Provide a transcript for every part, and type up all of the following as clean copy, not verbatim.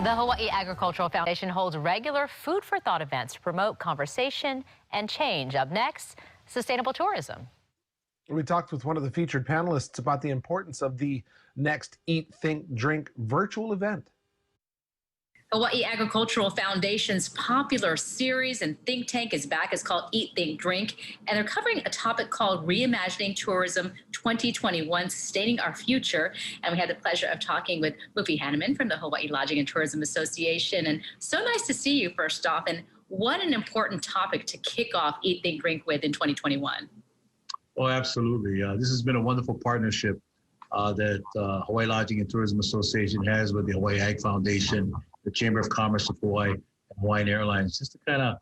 The Hawaii Agricultural Foundation holds regular food for thought events to promote conversation and change. Up next, sustainable tourism. We talked with one of the featured panelists about the importance of the next Eat, Think, Drink virtual event. Hawaii Agricultural Foundation's popular series and think tank is back. It's called Eat, Think, Drink, and they're covering a topic called Reimagining Tourism 2021, Sustaining Our Future. And we had the pleasure of talking with Mufi Hanneman from the Hawaii Lodging and Tourism Association. And so nice to see you first off. And what an important topic to kick off Eat, Think, Drink with in 2021. Oh, absolutely. This has been a wonderful partnership that Hawaii Lodging and Tourism Association has with the Hawaii Ag Foundation, the Chamber of Commerce of Hawaii, and Hawaiian Airlines, just to kind of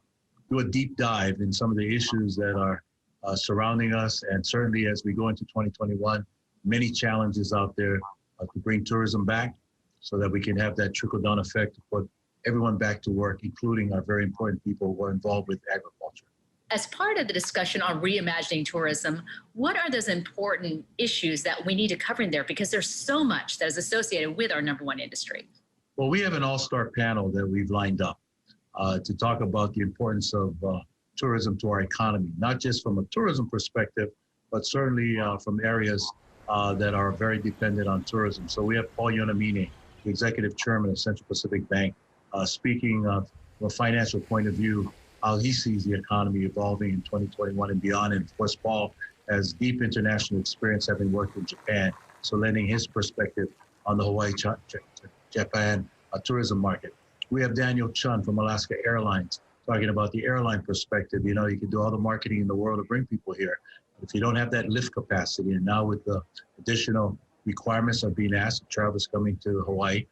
do a deep dive in some of the issues that are surrounding us. And certainly as we go into 2021, many challenges out there to bring tourism back so that we can have that trickle-down effect to put everyone back to work, including our very important people who are involved with agriculture. As part of the discussion on reimagining tourism, what are those important issues that we need to cover in there? Because there's so much that is associated with our number one industry. Well, we have an all-star panel that we've lined up to talk about the importance of tourism to our economy, not just from a tourism perspective, but certainly from areas that are very dependent on tourism. So we have Paul Yonamine, the executive chairman of Central Pacific Bank, speaking from a financial point of view, how he sees the economy evolving in 2021 and beyond. And of course, Paul has deep international experience, having worked in Japan, so lending his perspective on the Hawaii-Japan tourism market. We have Daniel Chun from Alaska Airlines talking about the airline perspective. You know, you can do all the marketing in the world to bring people here. If you don't have that lift capacity, and now with the additional requirements of being asked of travelers coming to Hawaii,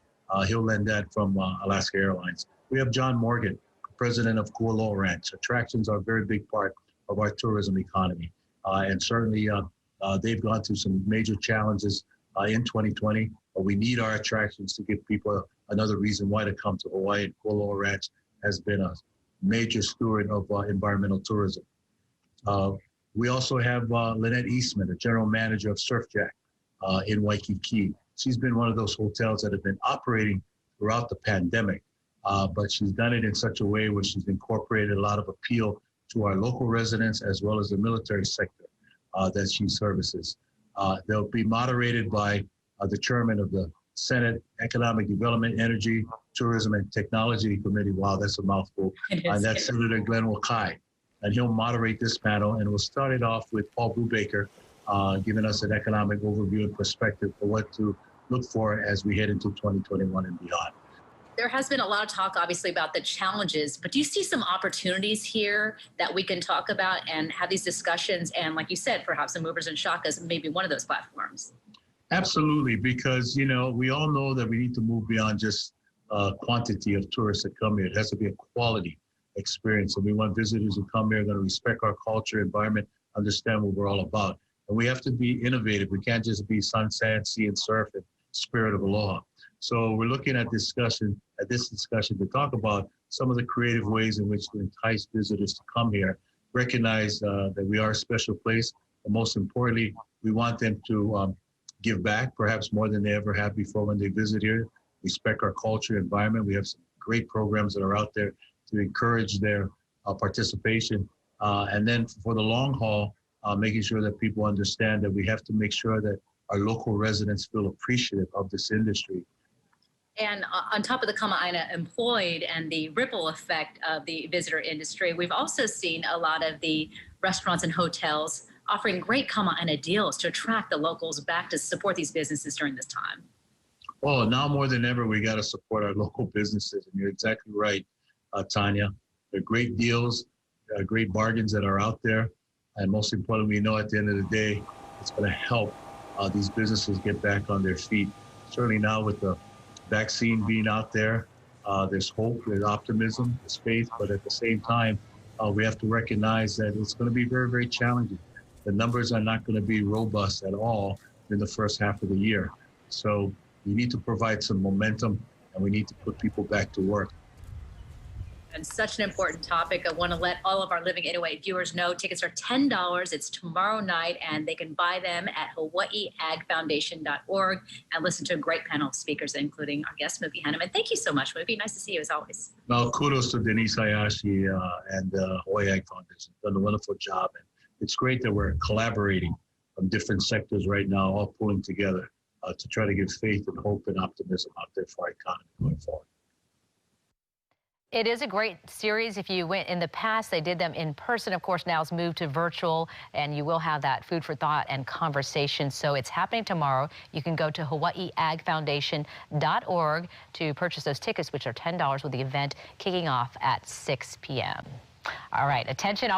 he'll lend that from Alaska Airlines. We have John Morgan, president of Kualoa Ranch. Attractions are a very big part of our tourism economy. And certainly they've gone through some major challenges in 2020, but we need our attractions to give people another reason why to come to Hawaii. And Kualoa Ranch has been a major steward of environmental tourism. We also have Lynette Eastman, the general manager of Surf Jack in Waikiki. She's been one of those hotels that have been operating throughout the pandemic, but she's done it in such a way where she's incorporated a lot of appeal to our local residents as well as the military sector that she services. They'll be moderated by the chairman of the Senate Economic Development, Energy, Tourism, and Technology Committee. Wow, that's a mouthful. And that's Senator Glenn Wakai. And he'll moderate this panel, and we'll start it off with Paul Brubaker giving us an economic overview and perspective for what to look for as we head into 2021 and beyond. There has been a lot of talk, obviously, about the challenges, but do you see some opportunities here that we can talk about and have these discussions? And like you said, perhaps the movers and shakas may be one of those platforms. Absolutely, because, you know, we all know that we need to move beyond just quantity of tourists that come here. It has to be a quality experience. And we want visitors who come here are going to respect our culture, environment, understand what we're all about. And we have to be innovative. We can't just be sun, sand, sea, and surf and spirit of aloha. So we're looking at this discussion to talk about some of the creative ways in which to entice visitors to come here, recognize that we are a special place, and most importantly, we want them to give back, perhaps more than they ever have before when they visit here, respect our culture, environment. We have some great programs that are out there to encourage their participation. And then for the long haul, making sure that people understand that we have to make sure that our local residents feel appreciative of this industry. And on top of the Kama'aina employed and the ripple effect of the visitor industry, we've also seen a lot of the restaurants and hotels offering great Kama'aina deals to attract the locals back to support these businesses during this time. Oh, now more than ever, we got to support our local businesses. And you're exactly right, Tanya. There are great deals, great bargains that are out there. And most importantly, we know at the end of the day, it's going to help these businesses get back on their feet. Certainly now with the vaccine being out there, there's hope, there's optimism, there's faith, but at the same time, we have to recognize that it's going to be very, very challenging. The numbers are not going to be robust at all in the first half of the year. So we need to provide some momentum, and we need to put people back to work. And such an important topic. I want to let all of our Living 808 viewers know tickets are $10. It's tomorrow night, and they can buy them at hawaiiagfoundation.org and listen to a great panel of speakers, including our guest, Mufi Hannemann. Thank you so much, Mufi. Nice to see you as always. Well, kudos to Denise Hayashi and Hawaii Ag Foundation. Done a wonderful job. And it's great that we're collaborating from different sectors right now, all pulling together to try to give faith and hope and optimism out there for our economy going forward. It is a great series. If you went in the past, they did them in person. Of course, now it's moved to virtual, and you will have that food for thought and conversation. So it's happening tomorrow. You can go to hawaiiagfoundation.org to purchase those tickets, which are $10 with the event kicking off at 6 p.m. All right, attention.